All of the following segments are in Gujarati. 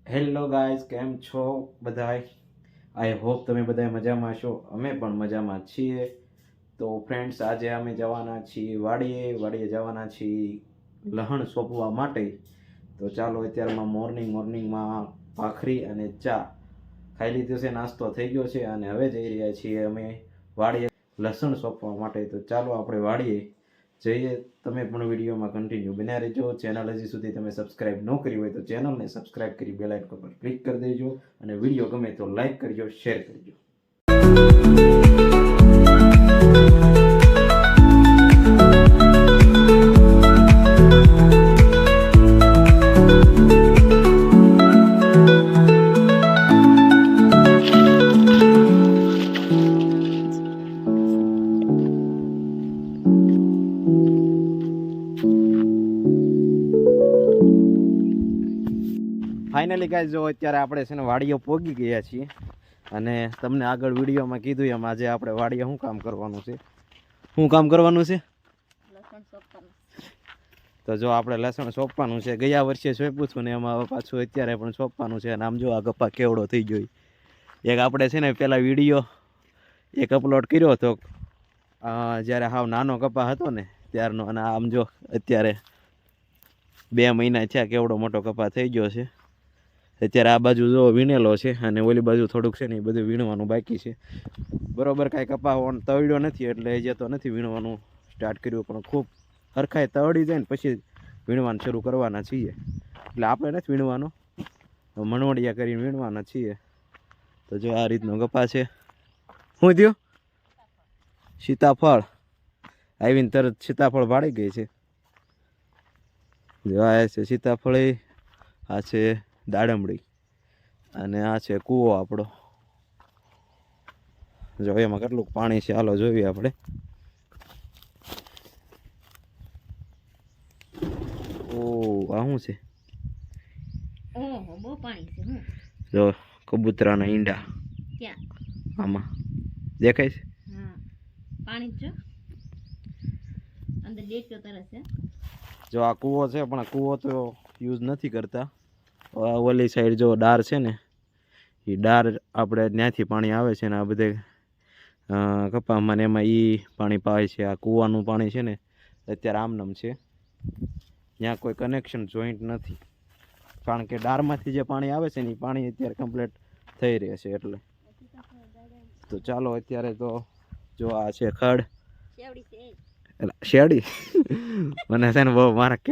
હેલો ગાઈઝ, કેમ છો બધાય? આઈ હોપ તમે બધાય મજામાં છો. અમે પણ મજામાં છીએ. તો ફ્રેન્ડ્સ, આજે અમે જવાના છીએ વાડીએ જવાના છીએ લહણ સોંપવા માટે. તો ચાલો, અત્યારમાં મોર્નિંગમાં ભાખરી અને ચા ખાઈ લીધું છે, નાસ્તો થઈ ગયો છે અને હવે જઈ રહ્યા છીએ અમે વાડીએ લસણ સોંપવા માટે. તો ચાલો આપણે વાડીએ જઈએ. તમે પણ વિડીયોમાં કન્ટિન્યુ બન્યા રહેજો. ચેનલ હજી સુધી તમે સબસ્ક્રાઇબ ન કરી હોય તો ચેનલને સબસ્ક્રાઇબ કરી બેલ આઇકન પર ક્લિક કરી દેજો અને વિડીયો ગમે તો લાઈક કરજો, શેર કરજો. ફાઇનલી ગાઈઝ, જો અત્યારે આપણે છે ને વાડીએ પહોંચી ગયા છીએ અને તમને આગળ વિડીયોમાં કીધું એમ આજે આપણે વાડીએ શું કામ કરવાનું છે. તો જો આપણે લસણ સોંપવાનું છે. ગયા વર્ષે સોંપ્યું હતું ને એમાં પાછું અત્યારે પણ સોંપવાનું છે. અને આમ જો આ કપા કેવડો થઈ ગયો. એક આપણે છે ને પેલા વિડીયો એક અપલોડ કર્યો હતો જ્યારે હાવ નાનો કપા હતો ને ત્યારનો, અને આમ જો અત્યારે 2 મહિના થયા કેવડો મોટો કપા થઈ ગયો છે. અત્યારે આ બાજુ જો વીણેલો છે અને ઓલી બાજુ થોડુંક છે ને એ બધું વીણવાનું બાકી છે. બરોબર, કાંઈ કપા તળ્યો નથી એટલે હજી તો નથી વીણવાનું સ્ટાર્ટ કર્યું, પણ ખૂબ હરખાઈ તળી જાય ને પછી વીણવાનું શરૂ કરવાના છીએ. એટલે આપણે નથી વીણવાનો, મણવડિયા કરીને વીણવાના છીએ. તો જો આ રીતનો કપા છે. શું થયું? સીતાફળ આવીને તરત સીતાફળ ભાળી ગઈ છે. જો આ છે સીતાફળ, આ છે દાડમડી અને આ છે કૂવો આપણો. જો એમાં કેટલું પાણી છે, હાલો જોઈએ આપણે. ઓ આ શું છે? ઓહો, બહુ પાણી છે. જો કબૂતરાના ઈંડા ક્યાં આમાં દેખાય છે. હા, પાણી જો અંદર દેખ્યો તરસ છે. જો આ કૂવો છે, પણ આ કૂવો તો યુઝ નથી કરતા. ઓલી સાઈડ જો ડાર છે ને, એ ડાર આપણે ત્યાંથી પાણી આવે છે ને આ બધે કપામાં ને એમાં પાણી પાય છે. આ કૂવાનું પાણી છે ને અત્યારે આમનામ છે, ત્યાં કોઈ કનેક્શન જોઈન્ટ નથી, કારણ કે ડારમાંથી જે પાણી આવે છે ને એ પાણી અત્યારે કમ્પ્લીટ થઈ રહે છે. એટલે તો ચાલો અત્યારે તો જો આ છે ખડ શેરડી. મને છે ને બહુ મારા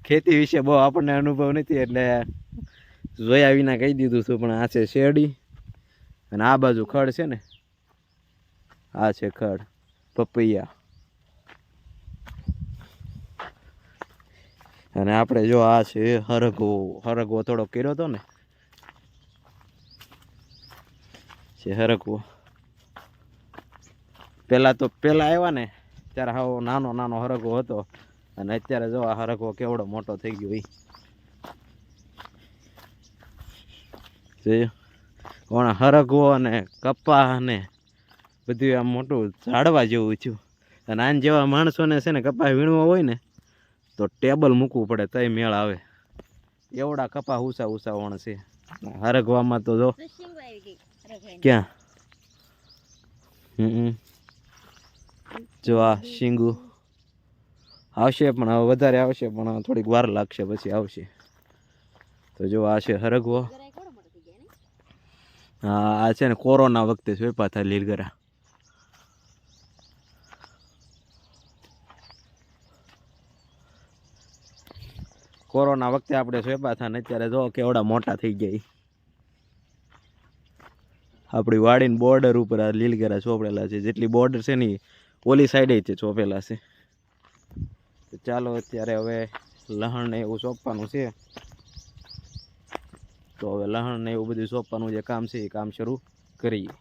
ખેતી વિશે બહુ આપણને અનુભવ નથી એટલે જોયા વિના કહી દીધું છું, પણ આ છે શેરડી અને આ બાજુ ખડ છે ને, આ છે ખડ પપૈયા. અને આપણે જો આ છે હરગવો થોડો કર્યો હતો ને, છે હરગવો. પેલા આવ્યા ને ત્યારે હાવ નાનો હરગવો હતો અને અત્યારે જો આ હરગવો કેવડો મોટો થઈ ગયો. હરગવો અને કપા અને બધું આમ મોટું ઝાડવા જેવું થયું. અને આન જેવા માણસોને છે ને કપા વીણવો હોય ને તો ટેબલ મૂકવું પડે તોય મેળ આવે. એવડા કપા ઊંચા વણ છે. હરગવામાં તો જો ક્યાં જો આ શીંગું આવશે, પણ હવે વધારે આવશે, પણ થોડીક વાર લાગશે પછી આવશે. તો જો આ છે હરગવો. હા, આ છે ને કોરોના વખતે સોંપ્યા હતા લીલગરા. કોરોના વખતે આપણે સોંપ્યા હતા ને અત્યારે જો કેવડા મોટા થઈ ગયા. આપણી વાડીની બોર્ડર ઉપર આ લીલગરા ચોપડેલા છે. જેટલી બોર્ડર છે ને ઓલી સાઈડે તે ચોપેલા છે. તો ચાલો અત્યારે હવે લહણને એવું સોંપવાનું છે. તો હવે લહણને એવું બધું સોંપવાનું જે કામ છે એ કામ શરૂ કરીએ.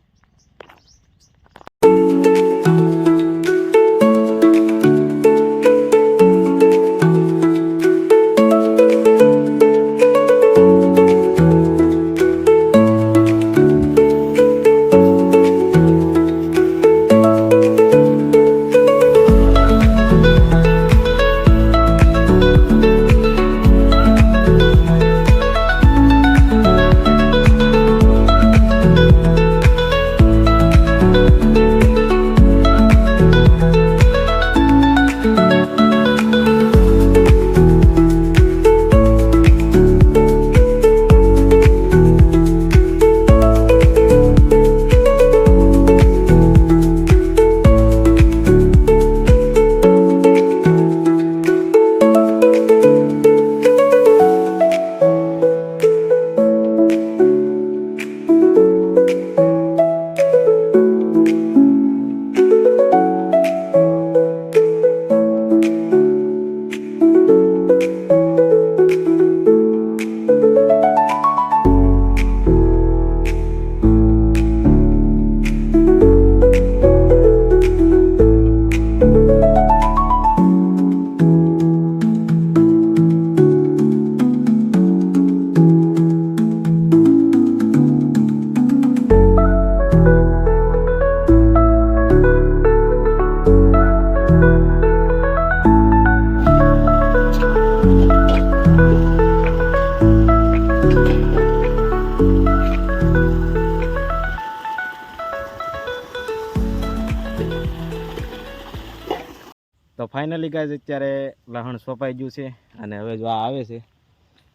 ફાઇનલી ગાઈઝ અત્યારે લહણ સોંપાઈ ગયું છે અને હવે જો આ આવે છે,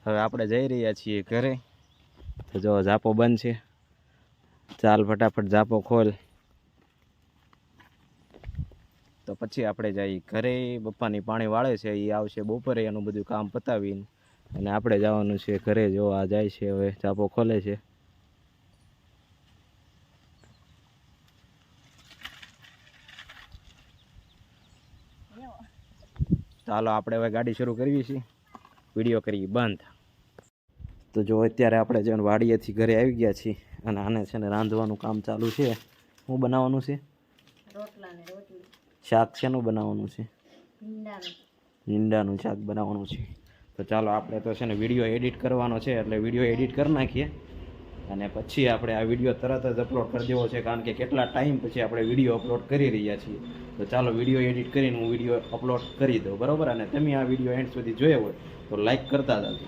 હવે આપણે જઈ રહ્યા છીએ ઘરે. તો જો ઝાપો બંધ છે, ચાલ ફટાફટ ઝાપો ખોલ. તો પછી આપણે જઈએ ઘરે. બપ્પાની પાણી વાળે છે, એ આવશે બપોરે એનું બધું કામ પતાવીને, અને આપણે જવાનું છે ઘરે. જો આ જાય છે, હવે ઝાપો ખોલે છે. ચાલો આપણે હવે ગાડી શરૂ કરવી છે, વિડીયો કરીએ બંધ. તો જો અત્યારે આપણે જેને વાડીએથી ઘરે આવી ગયા છીએ અને આને છે ને રાંધવાનું કામ ચાલુ છે. શું બનાવવાનું છે? રોટલા ને રોટલી. શાક શેનું બનાવવાનું છે? ભીંડાનું. ઈંડાનું શાક બનાવવાનું છે. તો ચાલો આપણે તો છે ને વિડીયો એડિટ કરવાનો છે, એટલે વિડીયો એડિટ કરી નાખીએ અને પછી આપણે આ વિડીયો તરત જ અપલોડ કરી દેવો છે, કારણ કે કેટલા ટાઈમ પછી આપણે વિડીયો અપલોડ કરી રહ્યા છીએ. તો ચાલો વિડીયો એડિટ કરીને હું વિડીયો અપલોડ કરી દઉં, બરાબર. અને તમે આ વિડીયો એન્ડ સુધી જોયો હોય તો લાઈક કરતા જાજો.